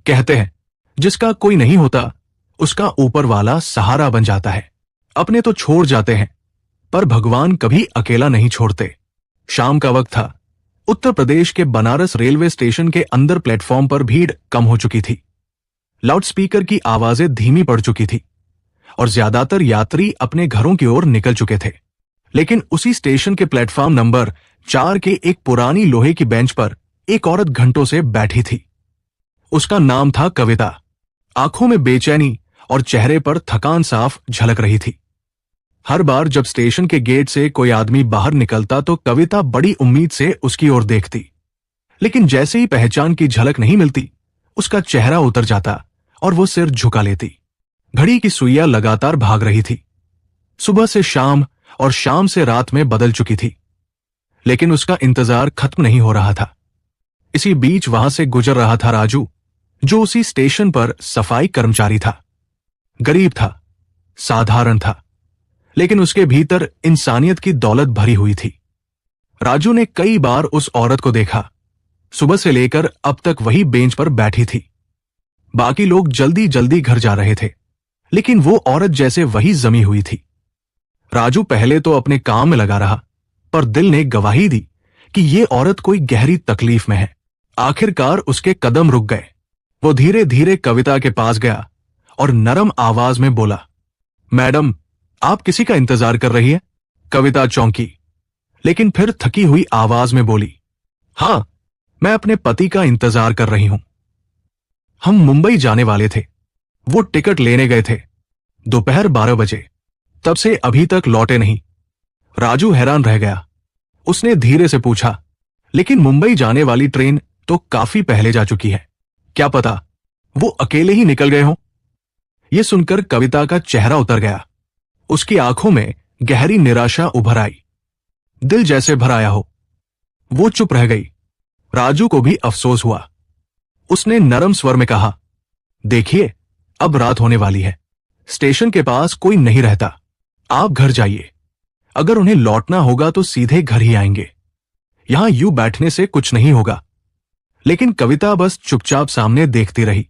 कहते हैं जिसका कोई नहीं होता उसका ऊपर वाला सहारा बन जाता है। अपने तो छोड़ जाते हैं पर भगवान कभी अकेला नहीं छोड़ते। शाम का वक्त था। उत्तर प्रदेश के बनारस रेलवे स्टेशन के अंदर प्लेटफॉर्म पर भीड़ कम हो चुकी थी। लाउडस्पीकर की आवाजें धीमी पड़ चुकी थी और ज्यादातर यात्री अपने घरों की ओर निकल चुके थे। लेकिन उसी स्टेशन के प्लेटफॉर्म नंबर 4 के एक पुरानी लोहे की बेंच पर एक औरत घंटों से बैठी थी। उसका नाम था कविता। आंखों में बेचैनी और चेहरे पर थकान साफ झलक रही थी। हर बार जब स्टेशन के गेट से कोई आदमी बाहर निकलता तो कविता बड़ी उम्मीद से उसकी ओर देखती, लेकिन जैसे ही पहचान की झलक नहीं मिलती उसका चेहरा उतर जाता और वो सिर झुका लेती। घड़ी की सुइयां लगातार भाग रही थी। सुबह से शाम और शाम से रात में बदल चुकी थी, लेकिन उसका इंतजार खत्म नहीं हो रहा था। इसी बीच वहां से गुजर रहा था राजू, जो उसी स्टेशन पर सफाई कर्मचारी था। गरीब था, साधारण था, लेकिन उसके भीतर इंसानियत की दौलत भरी हुई थी। राजू ने कई बार उस औरत को देखा। सुबह से लेकर अब तक वही बेंच पर बैठी थी। बाकी लोग जल्दी जल्दी घर जा रहे थे, लेकिन वो औरत जैसे वही जमी हुई थी। राजू पहले तो अपने काम में लगा रहा, पर दिल ने गवाही दी कि ये औरत कोई गहरी तकलीफ में है। आखिरकार उसके कदम रुक गए। वो धीरे धीरे कविता के पास गया और नरम आवाज में बोला, मैडम, आप किसी का इंतजार कर रही है? कविता चौंकी, लेकिन फिर थकी हुई आवाज में बोली, हां, मैं अपने पति का इंतजार कर रही हूं। हम मुंबई जाने वाले थे। वो टिकट लेने गए थे दोपहर 12 बजे, तब से अभी तक लौटे नहीं। राजू हैरान रह गया। उसने धीरे से पूछा, लेकिन मुंबई जाने वाली ट्रेन तो काफी पहले जा चुकी है। क्या पता वो अकेले ही निकल गए हों? यह सुनकर कविता का चेहरा उतर गया। उसकी आंखों में गहरी निराशा उभर आई, दिल जैसे भर आया हो। वो चुप रह गई। राजू को भी अफसोस हुआ। उसने नरम स्वर में कहा, देखिए, अब रात होने वाली है। स्टेशन के पास कोई नहीं रहता। आप घर जाइए। अगर उन्हें लौटना होगा तो सीधे घर ही आएंगे। यहां यूं बैठने से कुछ नहीं होगा। लेकिन कविता बस चुपचाप सामने देखती रही।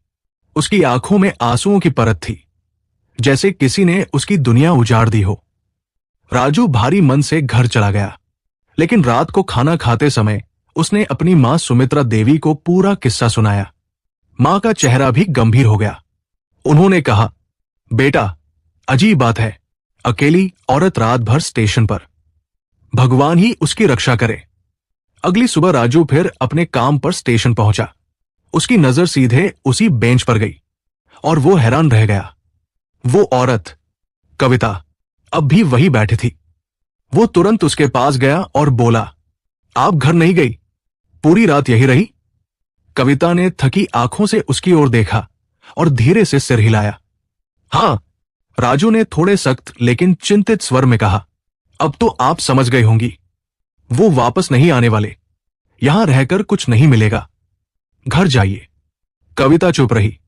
उसकी आंखों में आंसुओं की परत थी, जैसे किसी ने उसकी दुनिया उजाड़ दी हो। राजू भारी मन से घर चला गया, लेकिन रात को खाना खाते समय उसने अपनी मां सुमित्रा देवी को पूरा किस्सा सुनाया। मां का चेहरा भी गंभीर हो गया। उन्होंने कहा, बेटा, अजीब बात है, अकेली औरत रात भर स्टेशन पर। भगवान ही उसकी रक्षा करे। अगली सुबह राजू फिर अपने काम पर स्टेशन पहुंचा। उसकी नजर सीधे उसी बेंच पर गई और वो हैरान रह गया। वो औरत, कविता, अब भी वही बैठी थी। वो तुरंत उसके पास गया और बोला, आप घर नहीं गई? पूरी रात यही रही? कविता ने थकी आंखों से उसकी ओर देखा और धीरे से सिर हिलाया। हां, राजू ने थोड़े सख्त लेकिन चिंतित स्वर में कहा। अब तो आप समझ गई होंगी, वो वापस नहीं आने वाले। यहां रहकर कुछ नहीं मिलेगा। घर जाइए। कविता चुप रही।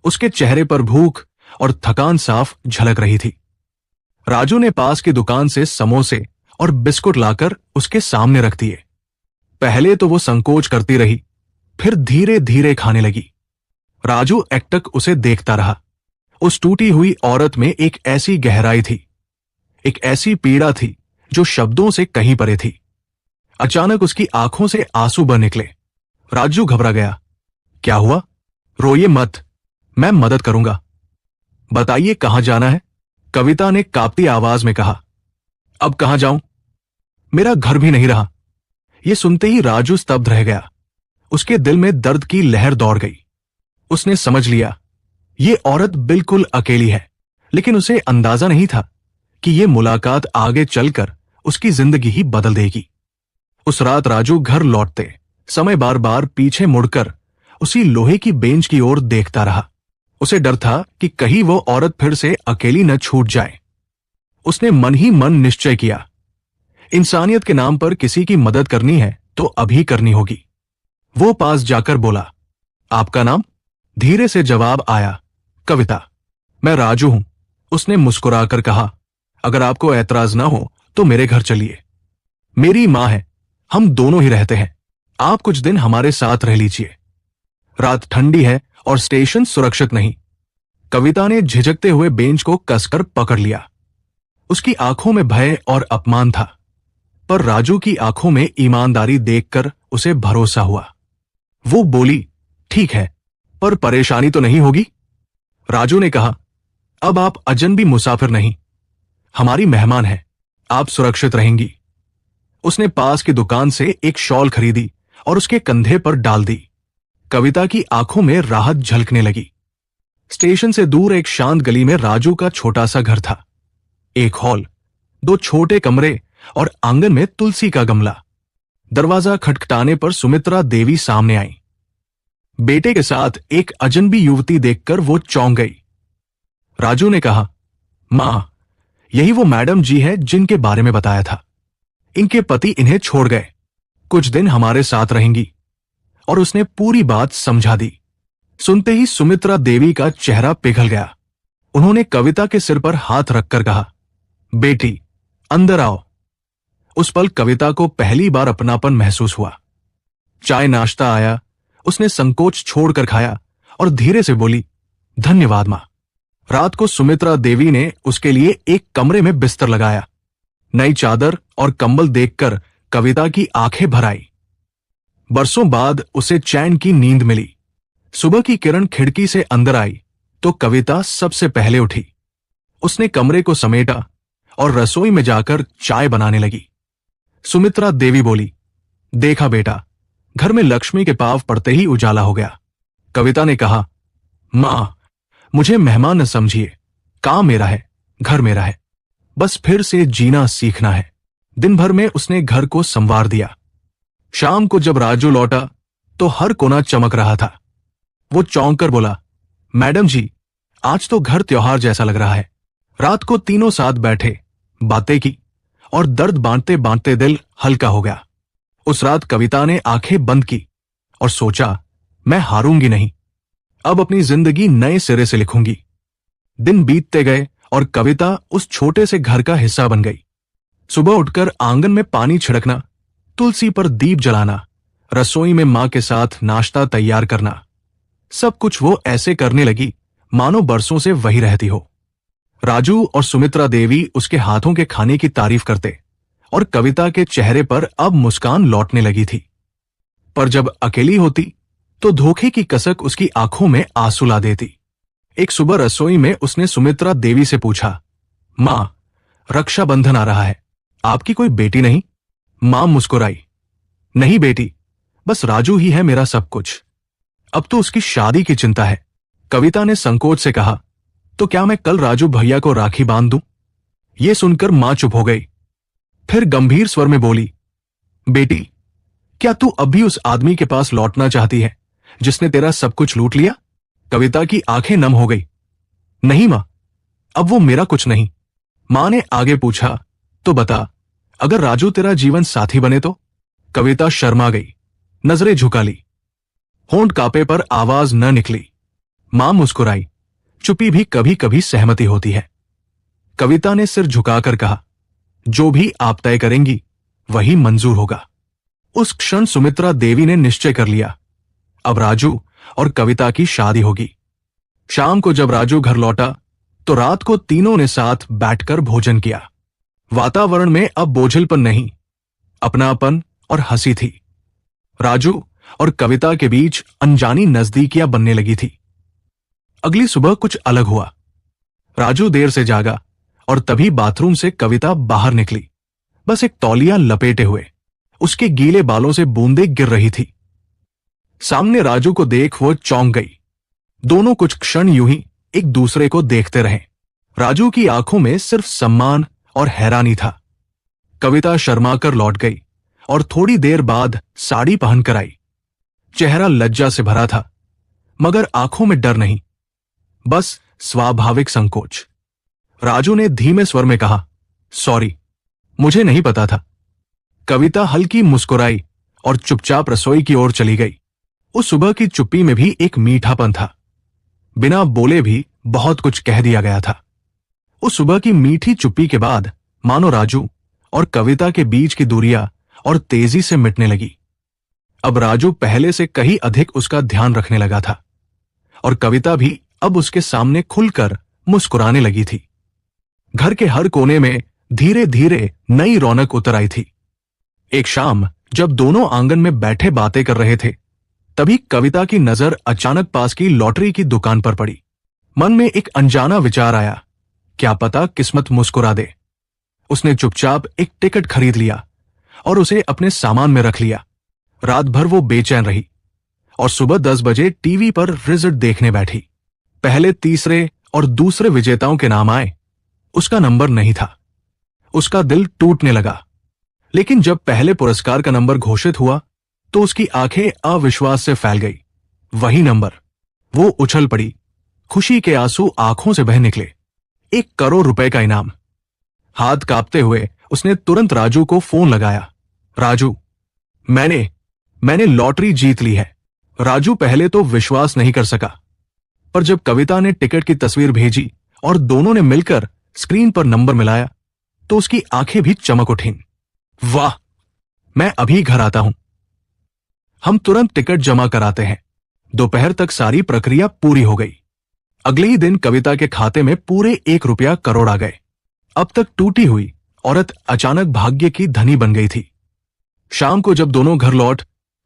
उसके चेहरे पर भूख और थकान साफ झलक रही थी। राजू ने पास की दुकान से समोसे और बिस्कुट लाकर उसके सामने रख दिए। पहले तो वो संकोच करती रही, फिर धीरे धीरे खाने लगी। राजू एकटक उसे देखता रहा। उस टूटी हुई औरत में एक ऐसी गहराई थी, एक ऐसी पीड़ा थी जो शब्दों से कहीं परे थी। अचानक उसकी आंखों से आंसू बह निकले। राजू घबरा गया। क्या हुआ? रोइए मत, मैं मदद करूंगा। बताइए कहां जाना है? कविता ने कांपती आवाज में कहा। अब कहां जाऊं? मेरा घर भी नहीं रहा। यह सुनते ही राजू स्तब्ध रह गया। उसके दिल में दर्द की लहर दौड़ गई। उसने समझ लिया, ये औरत बिल्कुल अकेली है, लेकिन उसे अंदाजा नहीं था कि यह मुलाकात आगे चलकर उसकी जिंदगी ही बदल देगी। उस रात राजू घर लौटते समय बार बार पीछे मुड़कर उसी लोहे की बेंच की ओर देखता रहा। उसे डर था कि कहीं वो औरत फिर से अकेली न छूट जाए। उसने मन ही मन निश्चय किया, इंसानियत के नाम पर किसी की मदद करनी है तो अभी करनी होगी। वो पास जाकर बोला, आपका नाम? धीरे से जवाब आया, कविता। मैं राजू हूं। उसने मुस्कुराकर कहा, अगर आपको ऐतराज ना हो तो मेरे घर चलिए। मेरी मां है, हम दोनों ही रहते हैं। आप कुछ दिन हमारे साथ रह लीजिए। रात ठंडी है और स्टेशन सुरक्षित नहीं। कविता ने झिझकते हुए बेंच को कसकर पकड़ लिया। उसकी आंखों में भय और अपमान था, पर राजू की आंखों में ईमानदारी देखकर उसे भरोसा हुआ। वो बोली, ठीक है, पर परेशानी तो नहीं होगी? राजू ने कहा, अब आप अजनबी मुसाफिर नहीं, हमारी मेहमान है, आप सुरक्षित रहेंगी। उसने पास की दुकान से एक शॉल खरीदी और उसके कंधे पर डाल दी। कविता की आंखों में राहत झलकने लगी। स्टेशन से दूर एक शांत गली में राजू का छोटा सा घर था। एक हॉल, 2 छोटे कमरे और आंगन में तुलसी का गमला। दरवाजा खटखटाने पर सुमित्रा देवी सामने आई। बेटे के साथ एक अजनबी युवती देखकर वो चौंक गई। राजू ने कहा, मां, यही वो मैडम जी है जिनके बारे में बताया था। इनके पति इन्हें छोड़ गए, कुछ दिन हमारे साथ रहेंगी। और उसने पूरी बात समझा दी। सुनते ही सुमित्रा देवी का चेहरा पिघल गया। उन्होंने कविता के सिर पर हाथ रखकर कहा, बेटी, अंदर आओ। उस पल कविता को पहली बार अपनापन महसूस हुआ। चाय नाश्ता आया, उसने संकोच छोड़कर खाया और धीरे से बोली, धन्यवाद मां। रात को सुमित्रा देवी ने उसके लिए एक कमरे में बिस्तर लगाया। नई चादर और कंबल देखकर कविता की आंखें भर आई। बरसों बाद उसे चैन की नींद मिली। सुबह की किरण खिड़की से अंदर आई तो कविता सबसे पहले उठी। उसने कमरे को समेटा और रसोई में जाकर चाय बनाने लगी। सुमित्रा देवी बोली, देखा बेटा, घर में लक्ष्मी के पांव पड़ते ही उजाला हो गया। कविता ने कहा, मां, मुझे मेहमान न समझिए, काम मेरा है, घर मेरा है, बस फिर से जीना सीखना है। दिन भर में उसने घर को संवार दिया। शाम को जब राजू लौटा तो हर कोना चमक रहा था। वो चौंक कर बोला, मैडम जी, आज तो घर त्योहार जैसा लग रहा है। रात को तीनों साथ बैठे, बातें की और दर्द बांटते बांटते दिल हल्का हो गया। उस रात कविता ने आंखें बंद की और सोचा, मैं हारूंगी नहीं, अब अपनी जिंदगी नए सिरे से लिखूंगी। दिन बीतते गए और कविता उस छोटे से घर का हिस्सा बन गई। सुबह उठकर आंगन में पानी छिड़कना, तुलसी पर दीप जलाना, रसोई में मां के साथ नाश्ता तैयार करना, सब कुछ वो ऐसे करने लगी मानो बरसों से वही रहती हो। राजू और सुमित्रा देवी उसके हाथों के खाने की तारीफ करते और कविता के चेहरे पर अब मुस्कान लौटने लगी थी। पर जब अकेली होती तो धोखे की कसक उसकी आंखों में आंसू ला देती। एक सुबह रसोई में उसने सुमित्रा देवी से पूछा, मां, रक्षाबंधन आ रहा है, आपकी कोई बेटी नहीं? मां मुस्कुराई, नहीं बेटी, बस राजू ही है मेरा सब कुछ। अब तो उसकी शादी की चिंता है। कविता ने संकोच से कहा, तो क्या मैं कल राजू भैया को राखी बांध दूं? यह सुनकर मां चुप हो गई। फिर गंभीर स्वर में बोली, बेटी, क्या तू अब भी उस आदमी के पास लौटना चाहती है जिसने तेरा सब कुछ लूट लिया? कविता की आंखें नम हो गई। नहीं मां, अब वो मेरा कुछ नहीं। मां ने आगे पूछा, तो बता, अगर राजू तेरा जीवन साथी बने तो? कविता शर्मा गई, नजरें झुका ली। होंठ कांपे पर आवाज न निकली। मां मुस्कुराई, चुप्पी भी कभी कभी सहमति होती है। कविता ने सिर झुकाकर कहा, जो भी आप तय करेंगी वही मंजूर होगा। उस क्षण सुमित्रा देवी ने निश्चय कर लिया, अब राजू और कविता की शादी होगी। शाम को जब राजू घर लौटा तो रात को तीनों ने साथ बैठकर भोजन किया। वातावरण में अब बोझिलपन नहीं, अपनापन और हंसी थी। राजू और कविता के बीच अनजानी नजदीकियां बनने लगी थी। अगली सुबह कुछ अलग हुआ। राजू देर से जागा और तभी बाथरूम से कविता बाहर निकली, बस एक तौलिया लपेटे हुए। उसके गीले बालों से बूंदें गिर रही थी। सामने राजू को देख वो चौंक गई। दोनों कुछ क्षण यूं ही एक दूसरे को देखते रहे। राजू की आंखों में सिर्फ सम्मान और हैरानी था। कविता शर्माकर लौट गई और थोड़ी देर बाद साड़ी पहनकर आई। चेहरा लज्जा से भरा था, मगर आंखों में डर नहीं, बस स्वाभाविक संकोच। राजू ने धीमे स्वर में कहा, सॉरी, मुझे नहीं पता था। कविता हल्की मुस्कुराई और चुपचाप रसोई की ओर चली गई। उस सुबह की चुप्पी में भी एक मीठापन था। बिना बोले भी बहुत कुछ कह दिया गया था। उस सुबह की मीठी चुप्पी के बाद मानो राजू और कविता के बीच की दूरियां और तेजी से मिटने लगी। अब राजू पहले से कहीं अधिक उसका ध्यान रखने लगा था और कविता भी अब उसके सामने खुलकर मुस्कुराने लगी थी। घर के हर कोने में धीरे धीरे नई रौनक उतर आई थी। एक शाम जब दोनों आंगन में बैठे बातें कर रहे थे, तभी कविता की नजर अचानक पास की लॉटरी की दुकान पर पड़ी। मन में एक अनजाना विचार आया, क्या पता किस्मत मुस्कुरा दे। उसने चुपचाप एक टिकट खरीद लिया और उसे अपने सामान में रख लिया। रात भर वो बेचैन रही और सुबह 10 बजे टीवी पर रिजल्ट देखने बैठी। पहले, तीसरे और दूसरे विजेताओं के नाम आए। उसका नंबर नहीं था। उसका दिल टूटने लगा। लेकिन जब पहले पुरस्कार का नंबर घोषित हुआ तो उसकी आंखें अविश्वास से फैल गई। वही नंबर। वो उछल पड़ी। खुशी के आंसू आंखों से बह निकले। 1 करोड़ रुपए का इनाम। हाथ कांपते हुए उसने तुरंत राजू को फोन लगाया। राजू, मैंने लॉटरी जीत ली है। राजू पहले तो विश्वास नहीं कर सका, पर जब कविता ने टिकट की तस्वीर भेजी और दोनों ने मिलकर स्क्रीन पर नंबर मिलाया तो उसकी आंखें भी चमक उठीं। वाह, मैं अभी घर आता हूं। हम तुरंत टिकट जमा कराते हैं। दोपहर तक सारी प्रक्रिया पूरी हो गई। अगले ही दिन कविता के खाते में पूरे 1 रुपया करोड़ आ गए। अब तक टूटी हुई औरत अचानक भाग्य की धनी बन गई थी। शाम को जब दोनों घर लौट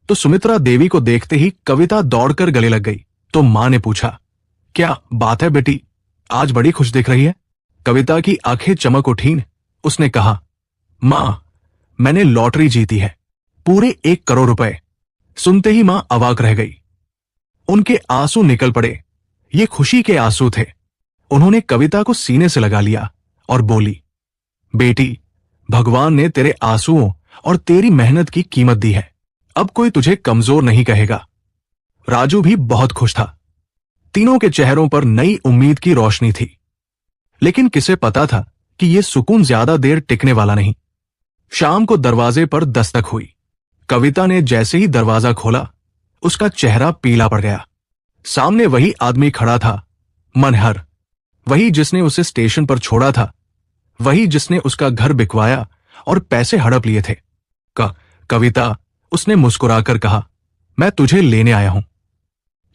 तो सुमित्रा देवी को देखते ही कविता दौड़कर गले लग गई। तो मां ने पूछा, क्या बात है बेटी, आज बड़ी खुश दिख रही है। कविता की आंखें चमक उठीं। उसने कहा, मां, मैंने लॉटरी जीती है, पूरे 1 करोड़ रुपए। सुनते ही मां अवाक रह गई। उनके आंसू निकल पड़े। ये खुशी के आंसू थे। उन्होंने कविता को सीने से लगा लिया और बोली, बेटी, भगवान ने तेरे आंसुओं और तेरी मेहनत की कीमत दी है। अब कोई तुझे कमजोर नहीं कहेगा। राजू भी बहुत खुश था। तीनों के चेहरों पर नई उम्मीद की रोशनी थी। लेकिन किसे पता था कि यह सुकून ज्यादा देर टिकने वाला नहीं। शाम को दरवाजे पर दस्तक हुई। कविता ने जैसे ही दरवाजा खोला, उसका चेहरा पीला पड़ गया। सामने वही आदमी खड़ा था, मनहर। वही जिसने उसे स्टेशन पर छोड़ा था। वही जिसने उसका घर बिकवाया और पैसे हड़प लिए थे। कविता, उसने मुस्कुराकर कहा, मैं तुझे लेने आया हूं।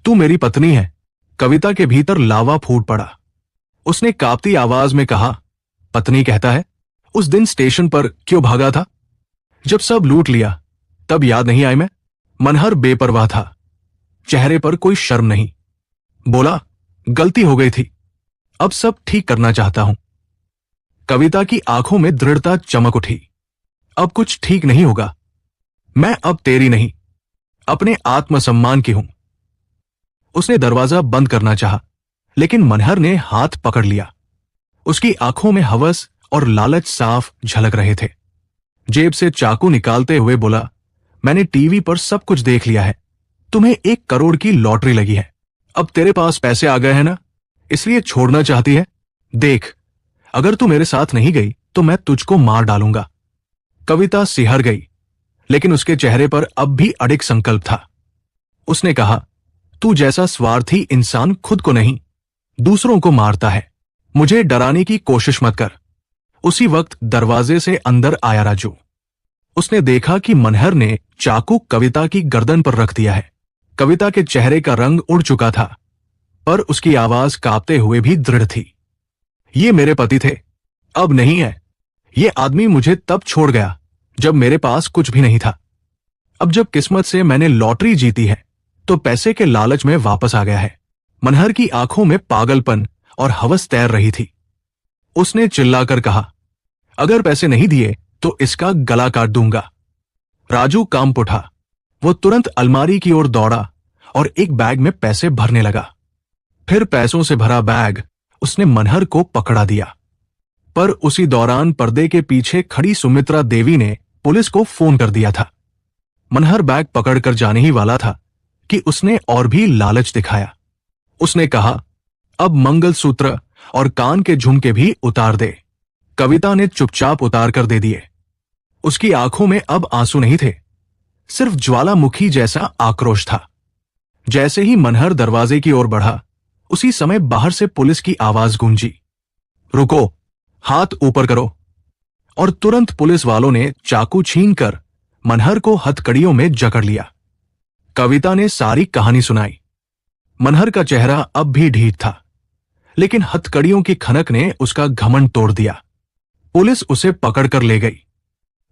तू मेरी पत्नी है। कविता के भीतर लावा फूट पड़ा। उसने कांपती आवाज में कहा, पत्नी कहता है? उस दिन स्टेशन पर क्यों भागा था? जब सब लूट लिया तब याद नहीं आई मैं? मनहर बेपरवाह था। चेहरे पर कोई शर्म नहीं। बोला, गलती हो गई थी, अब सब ठीक करना चाहता हूं। कविता की आंखों में दृढ़ता चमक उठी। अब कुछ ठीक नहीं होगा। मैं अब तेरी नहीं, अपने आत्मसम्मान की हूं। उसने दरवाजा बंद करना चाहा, लेकिन मनहर ने हाथ पकड़ लिया। उसकी आंखों में हवस और लालच साफ झलक रहे थे। जेब से चाकू निकालते हुए बोला, मैंने टीवी पर सब कुछ देख लिया है। तुम्हें 1 करोड़ की लॉटरी लगी है। अब तेरे पास पैसे आ गए हैं ना, इसलिए छोड़ना चाहती है। देख, अगर तू मेरे साथ नहीं गई तो मैं तुझको मार डालूंगा। कविता सिहर गई, लेकिन उसके चेहरे पर अब भी अडिग संकल्प था। उसने कहा, तू जैसा स्वार्थी इंसान खुद को नहीं, दूसरों को मारता है। मुझे डराने की कोशिश मत कर। उसी वक्त दरवाजे से अंदर आया राजू। उसने देखा कि मनहर ने चाकू कविता की गर्दन पर रख दिया है। कविता के चेहरे का रंग उड़ चुका था, पर उसकी आवाज कांपते हुए भी दृढ़ थी। ये मेरे पति थे, अब नहीं है। ये आदमी मुझे तब छोड़ गया जब मेरे पास कुछ भी नहीं था। अब जब किस्मत से मैंने लॉटरी जीती है तो पैसे के लालच में वापस आ गया है। मनहर की आंखों में पागलपन और हवस तैर रही थी। उसने चिल्लाकर कहा, अगर पैसे नहीं दिए तो इसका गला काट दूंगा। राजू कांप उठा। वो तुरंत अलमारी की ओर दौड़ा और एक बैग में पैसे भरने लगा। फिर पैसों से भरा बैग उसने मनहर को पकड़ा दिया। पर उसी दौरान पर्दे के पीछे खड़ी सुमित्रा देवी ने पुलिस को फोन कर दिया था। मनहर बैग पकड़कर जाने ही वाला था कि उसने और भी लालच दिखाया। उसने कहा, अब मंगलसूत्र और कान के झुमके भी उतार दे। कविता ने चुपचाप उतार कर दे दिए। उसकी आंखों में अब आंसू नहीं थे, सिर्फ ज्वालामुखी जैसा आक्रोश था। जैसे ही मनहर दरवाजे की ओर बढ़ा, उसी समय बाहर से पुलिस की आवाज गूंजी, रुको, हाथ ऊपर करो। और तुरंत पुलिस वालों ने चाकू छीनकर मनहर को हथकड़ियों में जकड़ लिया। कविता ने सारी कहानी सुनाई। मनहर का चेहरा अब भी ढीठ था, लेकिन हथकड़ियों की खनक ने उसका घमंड तोड़ दिया। पुलिस उसे पकड़कर ले गई।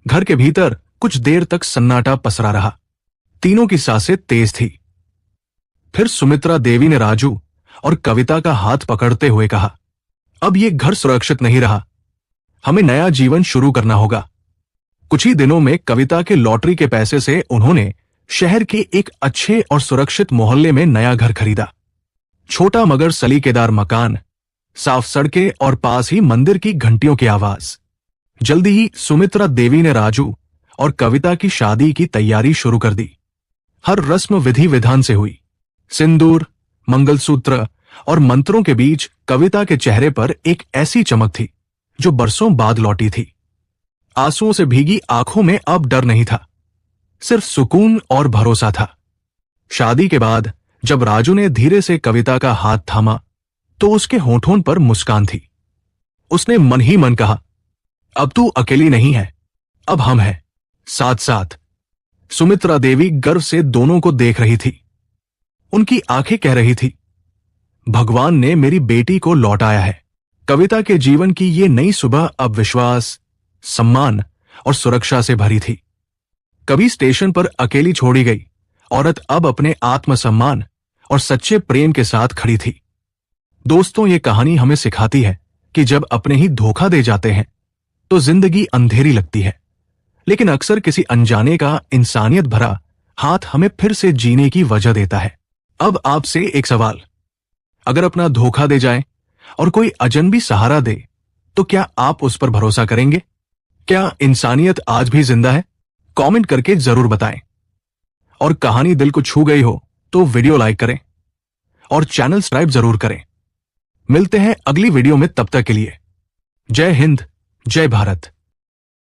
घर के भीतर कुछ देर तक सन्नाटा पसरा रहा। तीनों की सांसें तेज थी। फिर सुमित्रा देवी ने राजू और कविता का हाथ पकड़ते हुए कहा, अब ये घर सुरक्षित नहीं रहा, हमें नया जीवन शुरू करना होगा। कुछ ही दिनों में कविता के लॉटरी के पैसे से उन्होंने शहर के एक अच्छे और सुरक्षित मोहल्ले में नया घर खरीदा। छोटा मगर सलीकेदार मकान, साफ सड़कें और पास ही मंदिर की घंटियों की आवाज। जल्दी ही सुमित्रा देवी ने राजू और कविता की शादी की तैयारी शुरू कर दी। हर रस्म विधि विधान से हुई। सिंदूर, मंगलसूत्र और मंत्रों के बीच कविता के चेहरे पर एक ऐसी चमक थी जो बरसों बाद लौटी थी। आंसुओं से भीगी आंखों में अब डर नहीं था, सिर्फ सुकून और भरोसा था। शादी के बाद जब राजू ने धीरे से कविता का हाथ थामा तो उसके होठों पर मुस्कान थी। उसने मन ही मन कहा, अब तू अकेली नहीं है, अब हम हैं साथ साथ। सुमित्रा देवी गर्व से दोनों को देख रही थी। उनकी आंखें कह रही थी, भगवान ने मेरी बेटी को लौटाया है। कविता के जीवन की ये नई सुबह अब विश्वास, सम्मान और सुरक्षा से भरी थी। कभी स्टेशन पर अकेली छोड़ी गई औरत अब अपने आत्मसम्मान और सच्चे प्रेम के साथ खड़ी थी। दोस्तों, ये कहानी हमें सिखाती है कि जब अपने ही धोखा दे जाते हैं तो जिंदगी अंधेरी लगती है, लेकिन अक्सर किसी अनजाने का इंसानियत भरा हाथ हमें फिर से जीने की वजह देता है। अब आपसे एक सवाल, अगर अपना धोखा दे जाए और कोई अजनबी सहारा दे तो क्या आप उस पर भरोसा करेंगे? क्या इंसानियत आज भी जिंदा है? कमेंट करके जरूर बताएं। और कहानी दिल को छू गई हो तो वीडियो लाइक करें और चैनल सब्सक्राइब जरूर करें। मिलते हैं अगली वीडियो में, तब तक के लिए जय हिंद, जय भारत।